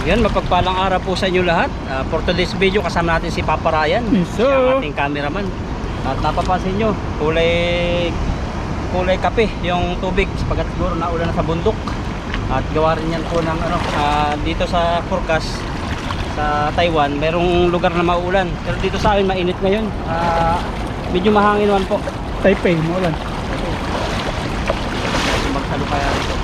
Yan, mapagpalang araw po sa inyo lahat. For today's video, kasama natin si Papa Ryan, siya ang ating cameraman. At napapansin nyo, kulay kape yung tubig sapagkat siguro naulan na sa bundok. At gawa rin yan po ng dito sa forecast sa Taiwan, merong lugar na maulan. Pero dito sa amin mainit ngayon. Medyo mahangin naman po. Taipei, maulan. Magsalo kaya rito.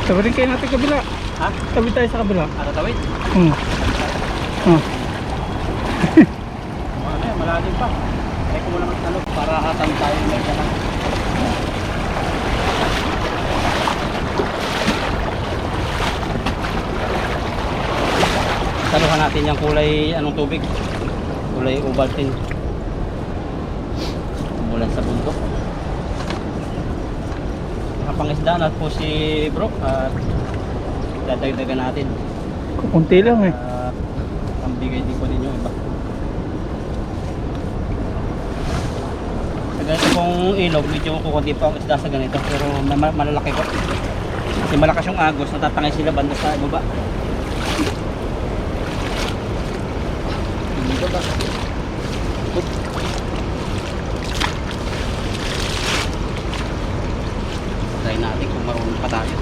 Tabi rin kayo natin kabila. Ha? Tabi tayo sa kabila. Tawid? Malalim pa. Try ko muna magsalog para hatang tayo may ganang. Saluhan natin yung kulay anong tubig. Kulay Ovaltine. Umulan sa bundok. Nakapangisdaan at po si bro at dadagdagan natin. Kunti lang eh. Ang bigay din ko din yung iba. Sa ganito pong ilog, medyo kukunti pa ang isda sa ganito, pero malalaki po. Kasi malakas yung agos, natatangay sila banda sa baba. Dito ba? Try natin kung marunong pa tayo.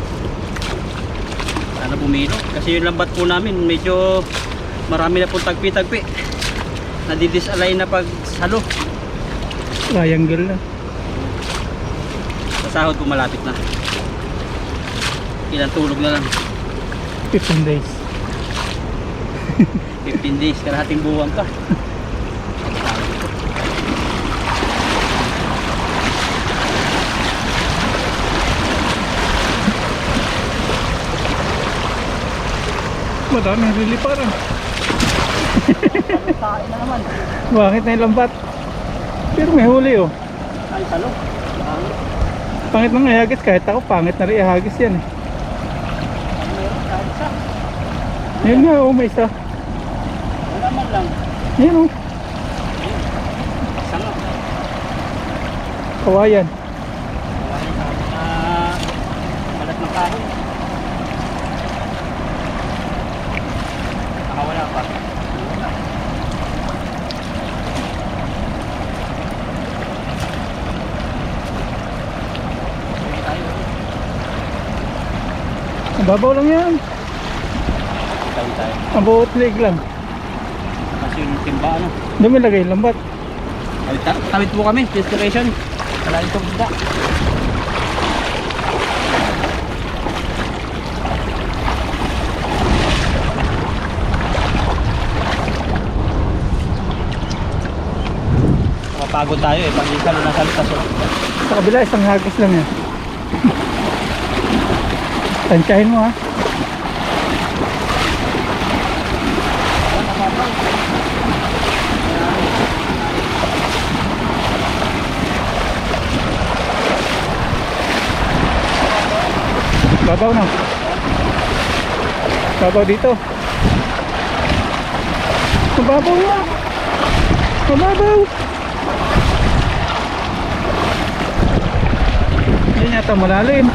Sana bumilo. Kasi yung lambat po namin, medyo marami na pong tagpi-tagpi. Nadidisalay na pag salo. Triangle na. Sa sahod po malapit na. Ilang tulog na lang. 15 days. 15 days, kalahating buwan pa. Madami nililiparan. Tayo na naman. Bakit na yung lambat? Pero may huli oh. Ay, salo. Pangit ng ihagis, kahit ako pangit na rin ihagis yan eh. Meron kahit isa. Yun nga oh, may isa. Wala man lang. Yan oh, Isa nga. kawayan. Wala yung kalat ng kahoy. Nakawala pa. Mababaw lang yan. Tayo. About leg lang. Kasi yung timba ano. Doon may lagay lambat. Tawid po kami, destination. Wala itong isda. Mapagod tayo eh, pag isalo na salitas. Sa kabila isang hagis lang yan. Tansyahin mo ha. Babaw na. Babaw dito. Mababaw na. Mababaw. Hindi yata malalim.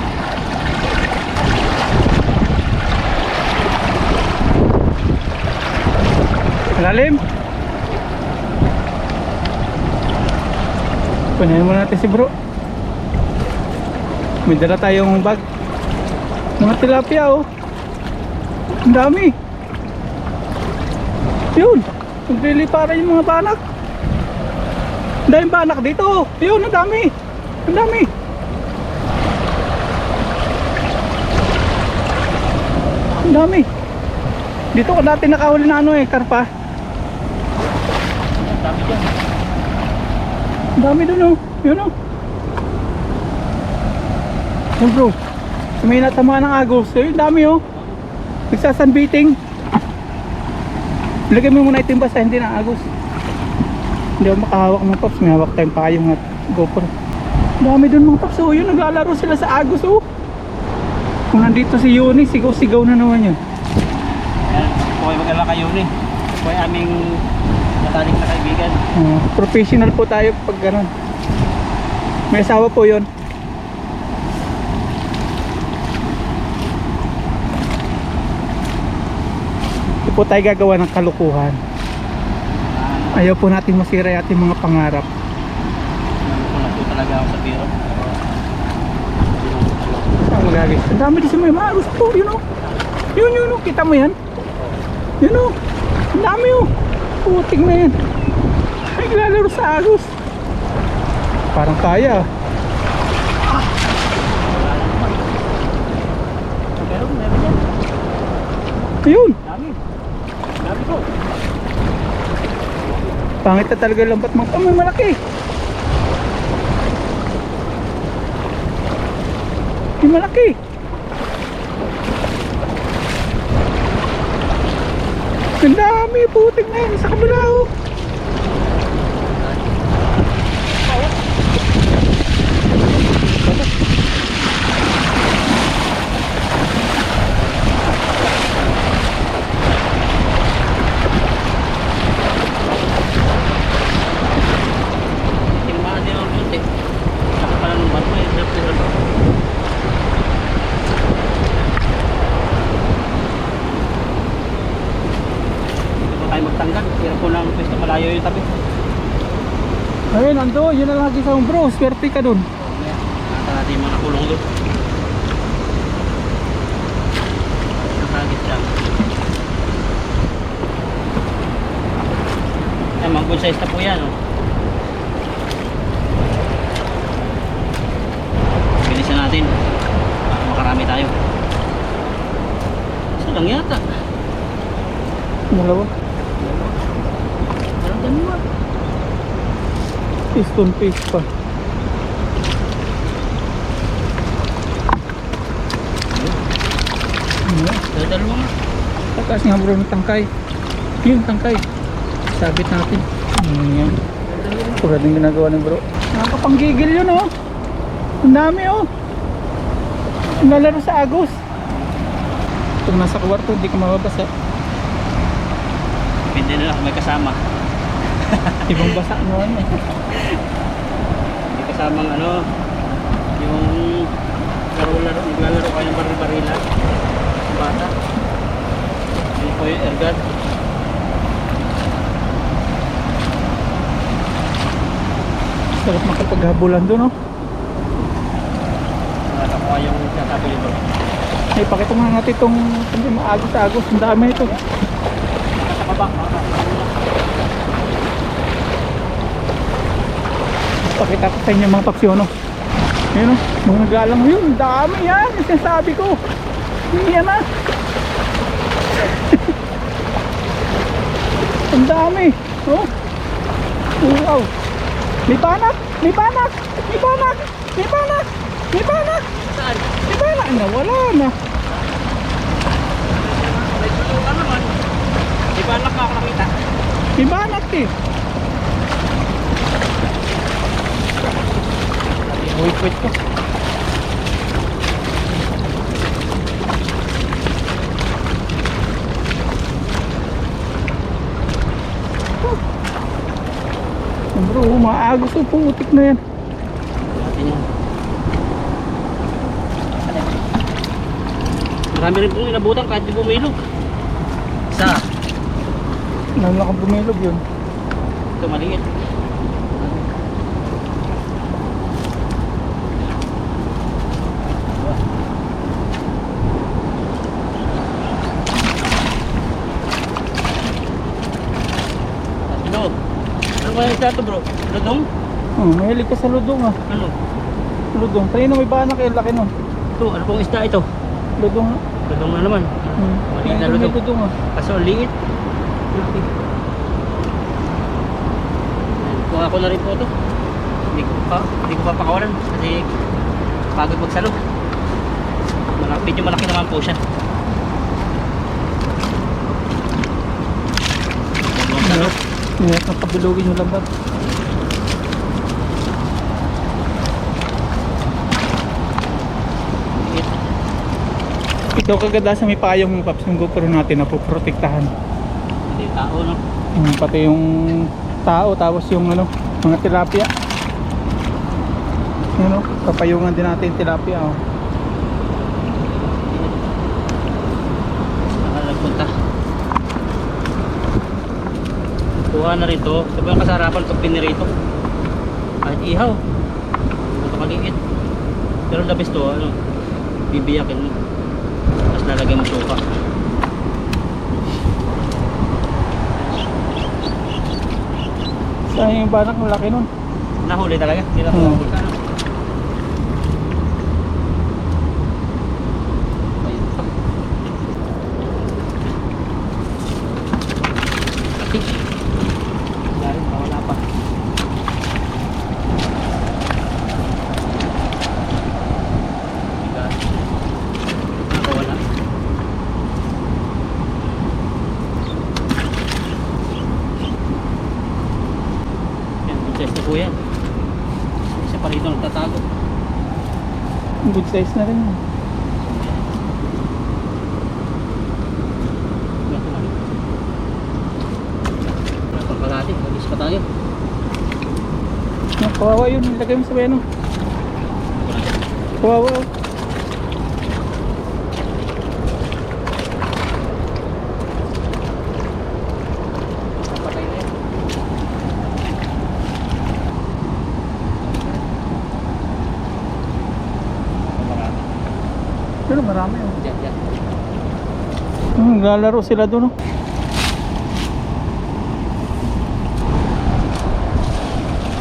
Malalim. Punahin muna natin si bro. May dala tayong bag. Mga tilapia oh. Ang dami. Yun. Nagliliparan yung mga banak. Ang daming banak dito oh. Yun, ang dami. Ang dami. Ang dami. Dito ko dati nakahuli na ano eh, karpa. Ang dami dyan. Ang dami dun oh. Yun oh. Yun bro. May natamaan ng agos. Yun, dami oh. Nagsasunbeating. Lagay mo muna itim basta hindi na agos. Hindi ako makahawak ng tops. May hawak tayong payong at GoPro. Dami dun mga tops oh. Yun, naglalaro sila sa agos oh. Kung nandito si Yuni, sigaw-sigaw na naman yun. Huwag mag-alala kayo ni. Huwag aming matalik na kaibigan. Professional po tayo pag gano'n. May asawa po yun. po tayo gagawa ng kalukuhan. Ayaw po natin masira yung ating mga pangarap. Ano po talaga ako sa biro. Ang magagay. Ang dami din sa may maagos po, yun o. Yun o, kita mo yan? Yun o. Ang dami o. Puting na yan. Ay, naglalaro sa agos. Parang kaya. Meron yan. Ayun. Dami po. Pangit na talaga lambat mga may malaki. May malaki. Ang dami, puting na yan sa kabila oh. Tinamaan din ang konti. Saka pala ng bato eh. Tayo magtanggal, hirap po ng pwesto, malayo yung tabi. Ayun, ando, yun na lagi sa bro, swerte ka dun. Nasa natin yung mga kulong doon. Nakagit lang. Yan, mga good size na po yan. Oh. Bilisan natin. Para makarami tayo. Isa lang yata. Dalawa. Parang dalawa. Piston paste pa. Dalawa nga. Pagkas nga bro ng tangkay. Yun, tangkay. Sabit natin. Yan. Pura din ginagawa ng bro. Nakakapanggigil yun oh. Ang dami oh. Nalaro sa agos. Pag nasa kwarto, hindi ka mababasa. Depende na lang kung may kasama. Ibang basa mo ano. May kasamang ano, yung laro-laro, naglalaro kayo ng baril-barila. Bata. Yun po yung ergat. Sarap makapaghabulan doon oh. Nakakuha yung sasabi nito. Ay, pakita mo natin itong maagos sa agos. Ang dami ito. Nasa baba. Pakita ko sa inyo mga paksyono. Ayun oh, mga nagalang yun. Dami yan. Yung sinasabi ko. Yan na. Ang dami. Oh. Wow. May banak. May banak. May banak. May banak. May banak. Saan? May banak na. Wala na. May tulungan naman. Di ba anak ako nakita? May banak eh. Wait ko. Bro, maagos o putik na yan. Natin yan. Marami rin pong inabutan kahit di bumilog. Isa. Lalo na kang bumilog yun. Ito maliit. Ano? Ano kaya isa ito bro? Ludong? Mahilig ka sa ludong ah. Ano? Ludong. Kanina may banak eh, laki nun. Ito, ano pong isda ito? Ludong. Ludong na naman. Maliit na Kanina may ludong. ludong ah. Kaso ang liit. Laki. Kuha ko na rin po ito. Hindi ko pa pakawalan kasi pagod magsalo. Medyo malaki naman po siya. Ngayon ang kabilugin yung lambat. Ikaw kagada sa may payong ng paps ng GoPro natin na poprotektahan. Hindi tao no. Pati yung tao tapos yung ano, mga tilapia. Ano, papayungan din natin yung tilapia oh. Saan nagpunta? Kuha na rin to. Sabi yung kasarapan pag pinirito. Kahit ihaw. Ito maliit. Pero the best to, ano, bibiyakin mo. Tapos lalagyan mo suka. Sayang yung banak, ang laki nun. Nahuli talaga. Hindi na Oo. tumahuli ka, no? Ayun. Atik. Dahil wala pa. Bigat. Nakawala. Yan, good size na po yan. Isa pa rito nagtatago. Good size na rin. Ganito lang. Wala pang kalahati, magis pa tayo. Kawawa yun, ilagay mo sa beno. Kawawa. Patay na yan. Marami. Pero marami oh. Diyan, diyan. Lalaro sila doon oh.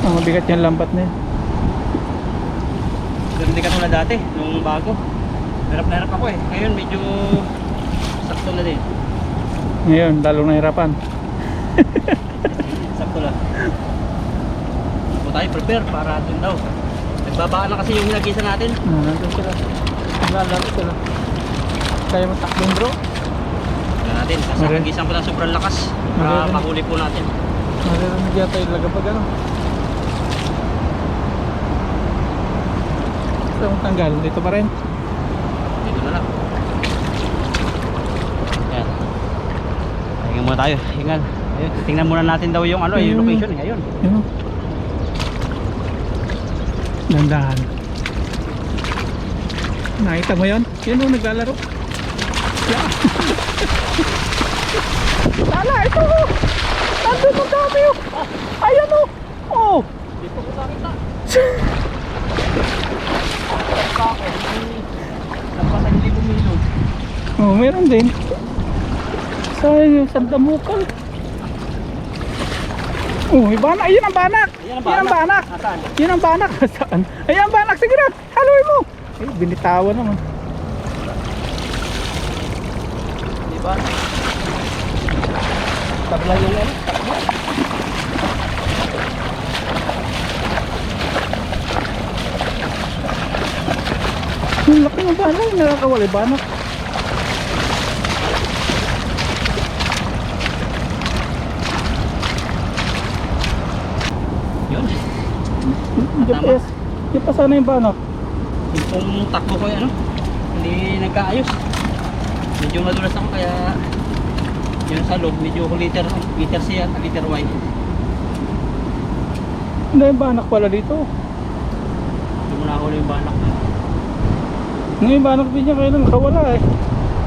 Ang mabigat yung lambat na yun. Pero hindi ka tulad dati, nung bago. Hirap na hirap ako eh. Ngayon medyo sakto na din. Ngayon, lalong nahirapan. Sakto lang. Ako tayo prepare para dun daw. Nagbabaan na kasi yung hinagisa natin. Nandun sila. Lalaro sila. Kaya mo takbong bro. Tignan natin, kasi Okay. hagisan ko lang sobrang lakas. Para Okay. mahuli po natin. Maririnig yata yung lagapag ano. Saan mo tanggal? Dito pa rin. Dito na lang. Yan. Hingan muna tayo. Hingan. Ayun, tingnan muna natin daw yung ano, yung Ayun. location eh. Ayun. Yun o. Dandahan. Nakita mo yun? Yun o, naglalaro. Yeah. Lala, ito o! Nandun ang dami o! Ayan o! Oh! Dito ko nakita. Nagpasa hindi bumilog. Oh, meron din. Sayang yung sandamukal. Oh, may banak. Ayun ang banak. Ayan ang Yan ang banak. Nasaan? Yun ang banak. Saan? Ayan ang banak. Sige na. Haluin mo. Ay, binitawan naman. Di ba? Tabla yung ano? Tabla. Yung laki ng banak. Yung nakakawali banak. Yun. Diyan pa, diyan pa sana yung banak. Yung takbo ko ano, hindi nagkaayos. Medyo madulas ako kaya yun sa loob, medyo liter C at liter Y. Hindi yung banak pala dito. Hindi mo nahuli yung banak na Ngayon yung banak din niya kaya nakawala eh.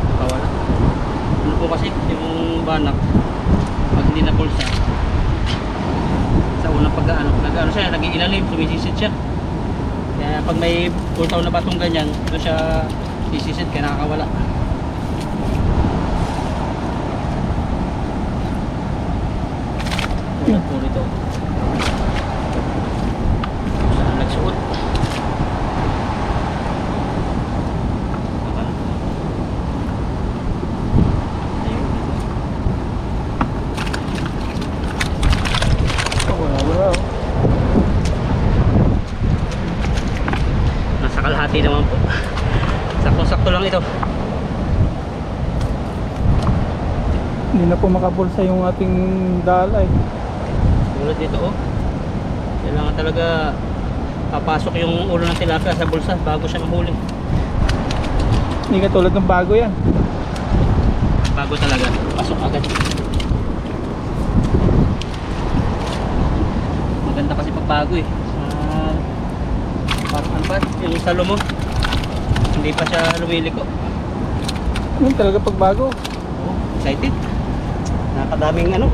nakawala. Ano po kasi yung banak, pag hindi na pulsa, sa unang pag-ano, nag-ano siya, nag-iilalim, sumisisid siya. Kaya pag may pultaw na batong ganyan, doon siya sisisid kaya nakakawala. Ulat po nito. Saan nagsuot? Baka na. Ayun. Wala. Nasa kalahati naman po. Sakto-sakto lang ito. Hindi na po makapulsa yung ating dalay. Tulad dito oh. Kailangan talaga papasok yung ulo ng tilapia sa bulsa bago siya mahuli. Hindi ka tulad ng bago yan. Bago talaga. Pasok agad. Maganda kasi pag bago eh. Parang ano pa, yung salo mo. Hindi pa siya lumiliko. Yun talaga pag bago. Oh, excited. Nakadaming ano.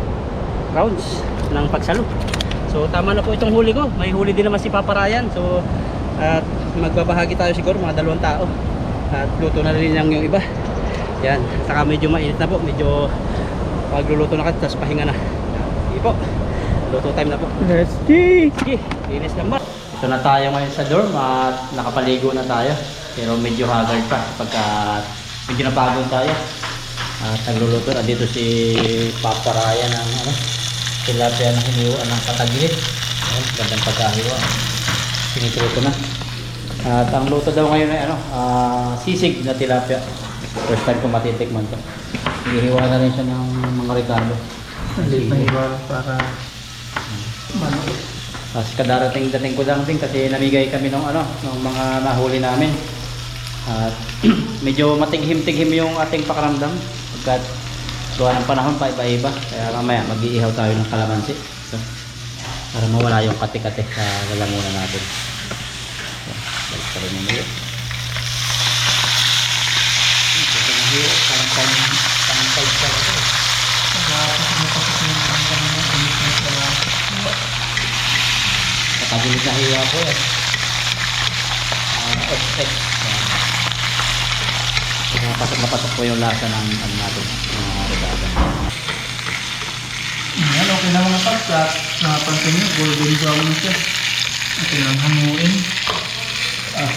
rounds ng pagsalo. So tama na po itong huli ko. May huli din naman si Papa Ryan. So at magbabahagi tayo siguro mga 2 tao. At luto na rin lang yung iba. Yan, saka medyo mainit na po. Medyo pagluluto na kasi, tapos pahinga na. Sige po, luto time na po. Let's see. Sige, linis lang ba? Ito na tayo ngayon sa dorm at nakapaligo na tayo. Pero medyo haggard pa pagka medyo napagod tayo. At nagluluto na dito si Papa Ryan ng ano, tilapia na hiniwaan ng kataglit. Ayan, gandang pagkahiwa. Pinipruto na. At ang luto daw ngayon ay ano, sisig na tilapia. First time ko matitikman to. Hihiwa na rin siya ng mga regalo. Malit na iba para manok. Tapos kadarating-dating ko lang din kasi namigay kami ng ano, ng mga nahuli namin. At medyo matighim-tighim yung ating pakaramdam pagkat gawa ng panahon pa iba-iba. Kaya mamaya mag-iihaw tayo ng kalamansi. So, para mawala yung kati-kati sa lalamunan natin. So, balik pa rin yung iyo. Ito na iyo, pang-5 pa ito. Katagulit na hiwa po yan. XX. Napasok po yung lasa ng ano natin, mga regalo. Ayan, okay na mga paps. At napansin nyo, golden brown na siya. Ito lang hamuin.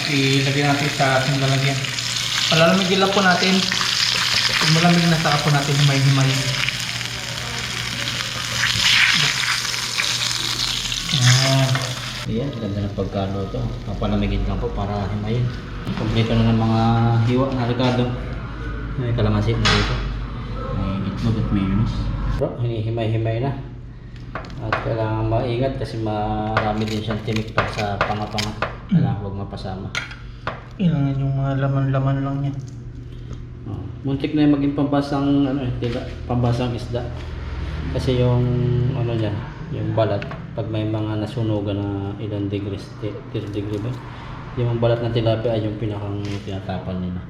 Ilagay natin sa ating lalagyan. Palalamigin lang po natin. Pag malamig na, saka po natin himay-himay. Ayan, ganda ng pagkaluto. Papalamigin lang po para himayin. Kompleto na ng mga hiwa na regalo. May kalamansi na dito. May itlog at mayonnaise. Bro, hinihimay-himay na. At kailangan maingat kasi marami din siyang tinik pa sa panga-panga. Kailangan huwag mapasama. Ilangan yung mga laman-laman lang niya. Muntik na yung maging pambasang ano, pambasang isda. Kasi yung ano niya, yung balat, pag may mga nasunugan na ilang degrees, 30 degree ba? Yung balat ng tilapia ay yung pinakang tinatapan nila.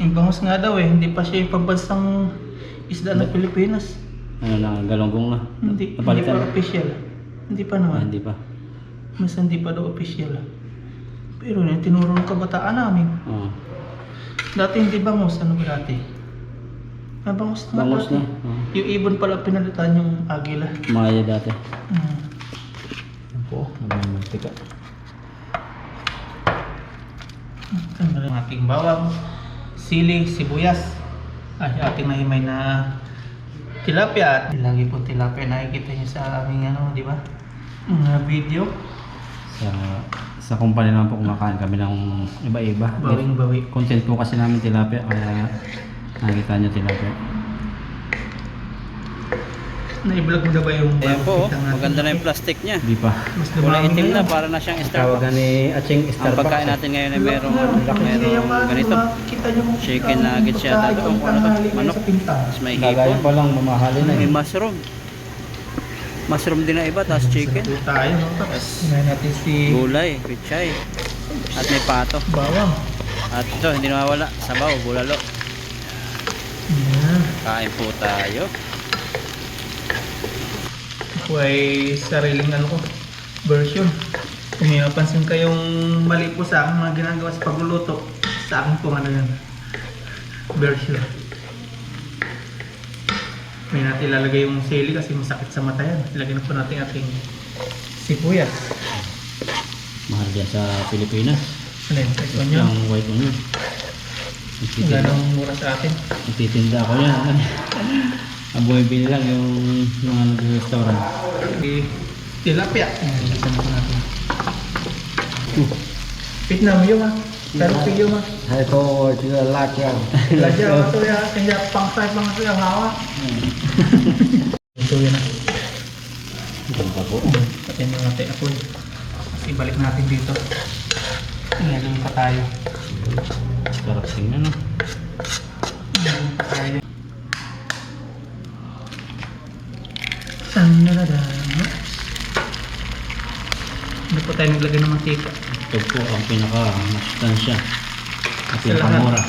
Yung bangus nga daw eh, hindi pa siya yung pambansang isda ng Pilipinas. Ano na, galonggong na? Hindi pa Napalitan? official. Hindi pa naman. Hindi pa. Mas hindi pa daw official. Pero yun, tinuro ng kabataan namin. Oo. Dati hindi bangus, ano ba dati? Bangus na Bangus dati. na. Oo. Yung ibon pala pinalitan yung agila. Maya dati. Po. Mantika. Ang ating bawang, sili, sibuyas. Ay, ating nahimay na tilapia. Lagi po tilapia nakikita niyo sa aming ano, di ba? Video. Sa kumpanya naman po kumakain kami ng iba-iba. Bawing-bawi. Content po kasi namin tilapia kaya nakikita niyo tilapia. Na-vlog mo na ba yung Ayan po, kita natin? maganda na yung plastic niya. Di pa. Mas Kulay dumami itim na ngayon. para na siyang Starbucks. Tawagan ni Acheng Ang Starbucks. pagkain natin ngayon ay merong ganito. Chicken nuggets nuggets yata ito. Kung ano to? Manok. Tapos may Gagaya hipon. pa lang, mamahalin na May eh. mushroom. Mushroom din na iba, tapos chicken. Tayo, no? Tapos ngayon natin si Gulay, pichay. At may pato. bawang. At ito, hindi nawawala. Sabaw, bulalo. Yan. Kain po tayo. Ako ay sariling ano ko, version. Kung may napansin kayong mali po sa akin mga ginagawa sa pagluluto, sa akin po ano yan, version. May natin ilalagay yung sili kasi masakit sa mata yan. Ilagay na po natin ating sibuyas. Mahal yan sa Pilipinas. Ano yun? Ito nyo. Ang white onion. Ganong mura sa atin. Nagtitinda ako yan. Ang bumibili lang yung mga nag-restaurant. Tilapia. Ilagay po natin. Vietnam yun ha. Pero yun ha. Hai ko, sila laki yan. Belajar waktu ya, kaya pangsay ya hawa. Ito yun na. Ganda po. Patayin mo natin ako. Kasi balik natin dito. Ngayon pa tayo. Sarap tingnan, no? Tayo. Tanada. Ano po tayo naglagay ng mantika? Ito po ang pinaka-masustansya. At Sa lahat. pinakamura.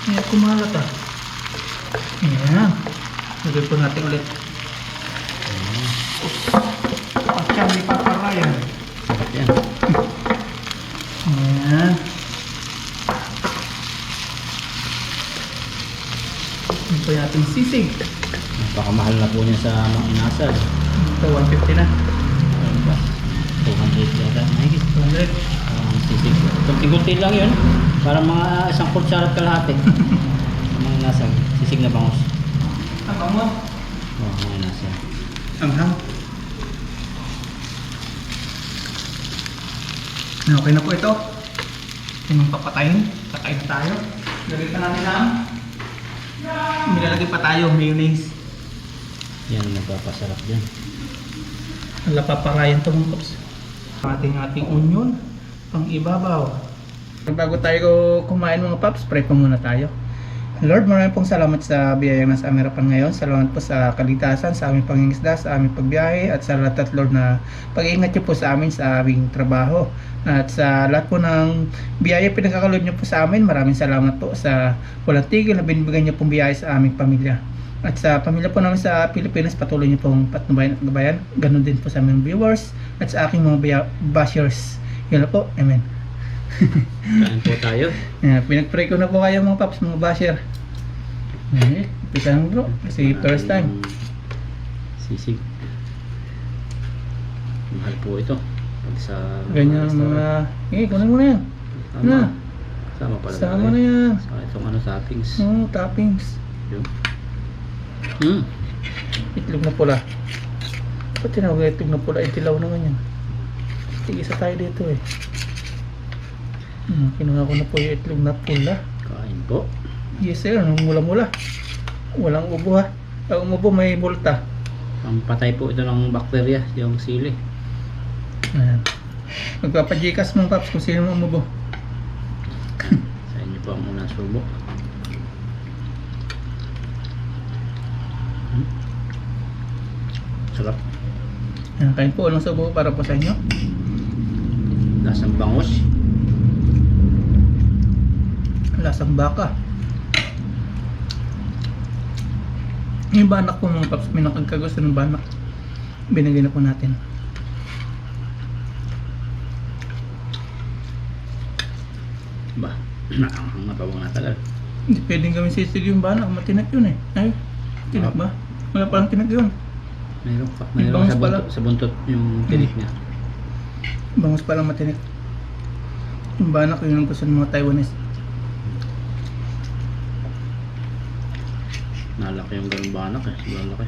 Ayan, kumalat ah. Ayan. Lagay po natin ulit. At siya may paparayan. Sarap yan. Ayan. Ito po yung ating sisig. Napakamahal na po niya sa mga inasal. Ito, 150 na. Ano ba? 200 yata. Mahigit. 200. Sisig. Kunti-kunti lang yun. Parang mga isang kutsara at kalahati. Mga inasal. Sisig na bangos. Ang bango. Oo, mga inasal. Ang hang. Okay na po ito. Yung papatayin. Kakain na tayo. Lagay pa natin ang nilalagay pa tayo mayonnaise. Yan ang nagpapasarap dyan. Wala paparayan ito mga kaps. Ating onion pang ibabaw. Bago tayo kumain mga paps, pray po muna tayo. Lord, maraming pong salamat sa biyayang nasa aming harapan ngayon. Salamat po sa kaligtasan, sa aming pangingisda, sa aming pagbiyahe, at sa lahat, Lord, na pag-iingat niyo po sa amin sa aming trabaho. At sa lahat po ng biyaya pinagkakalob niyo po sa amin, maraming salamat po sa walang tigil na binibigyan niyo pong biyaya sa aming pamilya. At sa pamilya po namin sa Pilipinas, patuloy niyo pong patnubayan at gabayan. Ganon din po sa aming viewers at sa aking mga bashers. Yun na po. Amen. Kain po tayo. Pinag-pray ko na po kayo mga paps, mga basher. Pisang bro, kasi first time. Sisig. Mahal po ito. Pag sa Ganyan mga... kunin mo na yan. Sama. Sama pala. Sama na yan. Sa itong ano toppings. Toppings. Yun. Itlog na pula. Ba't tinawag na itlog na pula? Itilaw naman yan. Tigisa tayo dito eh. Kinuha ko na po yung itlog na pula. Kain po. Yes sir, mula-mula. Walang ubo ha. Ang umubo may multa. Ang patay po ito ng bakterya, yung sili. Ayan. Magpapajikas mga paps kung sino umubo. Sa inyo po ang unang subo. Sarap. Ayan, kain po ulang subo para po sa inyo. Lasang bangos. Lasang baka. Yung banak po mga paps, may nakagkagusto ng banak. Binigay na po natin. Ba, ang napawang natagal. Hindi pwedeng gawin sisig yung banak, matinag yun eh. Ay, tinag ba? Wala palang tinag yun. Mayroon pa. Yung Mayroon bangus pala. sa buntot yung tinik niya. Bangus palang matinik. Yung banak yun ang gusto ng mga Taiwanese. Nalaki yung ganun banak eh. Sobrang laki.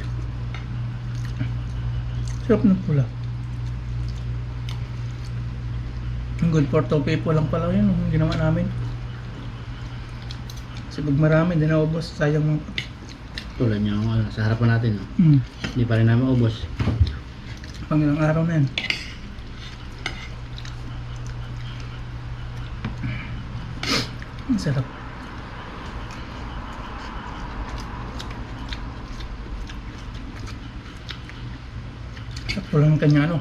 Sarap ng pula. Good for 2 people lang pala yun. Yung ginawa namin. Kasi pag marami, di na ubos. Sayang mo. Tulad niya sa harapan natin. No? Hmm. Hindi pa rin namin ubos. Pang ilang araw na yan. Ang sarap. Sarap po lang ang kanya ano.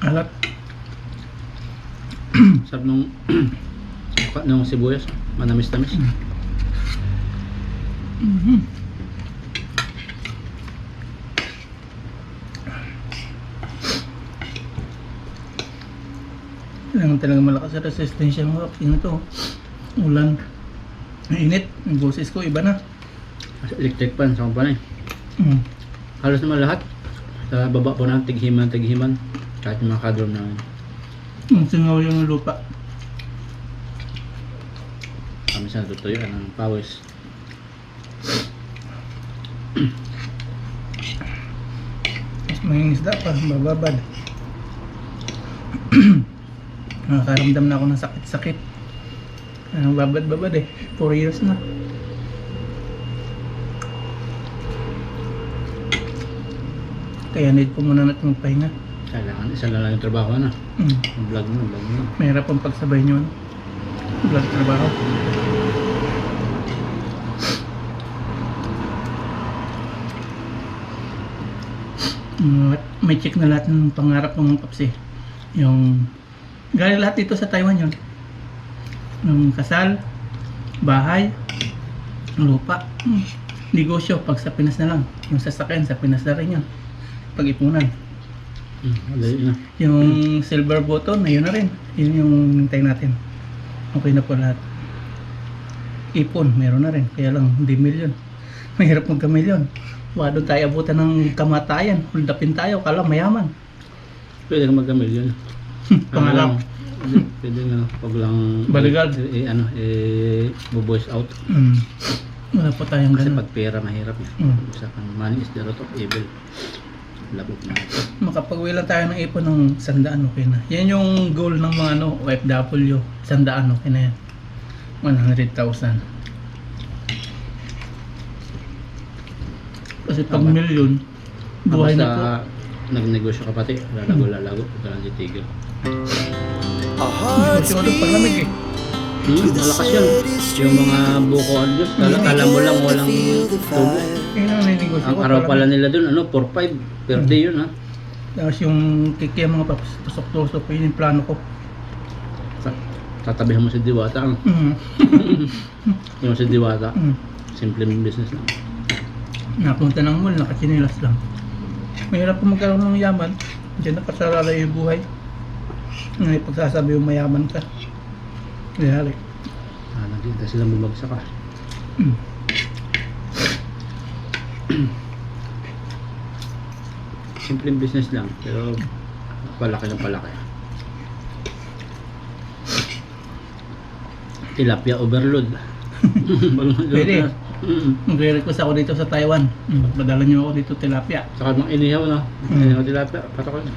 Alat. Sarap nung nung sibuyas. Manamis-tamis. Kailangan talaga malakas sa resistensya mo. Tingnan to. Ulan. Mainit. Yung boses ko iba na. Electric pan sa kumpanya. Halos naman lahat. Sa baba po na tighiman. Kahit yung mga kadron namin. Singaw yung lupa. Kami sa natutuyuan ng pawis. Mas may isda pa. Bababad. Nakakaramdam na ako ng sakit-sakit. Babad-babad eh. 4 years na. Kaya need ko muna natin magpahinga. Kailangan isa lang yung trabaho na. Vlog mo. Mahirap ang pagsabay nyo. Vlog trabaho. May check na lahat ng pangarap ng mga paps eh. Yung galing lahat dito sa Taiwan yun. Yung kasal, bahay, lupa. Negosyo, pag sa Pinas na lang. Yung sasakyan, sa Pinas na rin yun. Pag-ipunan. Dali na. Yung silver button, ayun na rin. Yun yung hintay natin. Okay na po lahat. Ipon, meron na rin. Kaya lang, hindi milyon. Mahirap magka-milyon. Baka doon tayo abutan ng kamatayan. Huldapin tayo, kala mayaman. Pwede ka magka-million. Pangalap. Pwede nga, pag lang Baligad. bo-voice out. Wala po tayong Kasi ganun. pag pera mahirap yan. Isa kang money is the root of evil. Labot na. Makapag-uwi lang tayo ng ipon ng 100, okay na. Yan yung goal ng mga OFW. 100, okay na yan. 100,000. Kasi pag Tama. milyon, buhay na po. Nagnegosyo ka pati, lalago, huwag ka lang titigil. Negosyo doon paglamig eh. Malakas yan. Yung mga buko ang Diyos, kala mo lang walang tubo. Yun ang negosyo Ang ko. araw Parang- pala nila dun, 4-5 per day yun ha. Tapos yung kikya mga paps, tusok-tusok, yun yung plano ko. Tatabihan mo si Diwata. Yung si Diwata, simple business lang. Napunta ng mall, nakachinilas lang. Mahirap po magkaroon ng yaman. Diyan nakasarala yung buhay. May pagsasabi yung mayaman ka. Kaya Naghintay silang bumagsak ka. Simple business lang, pero palaki ng palaki. Tilapia overload. Pwede. Magre-request ako dito sa Taiwan. Padala niyo ako dito tilapia. Saka mga inihaw na. Inihaw tilapia, patok ko.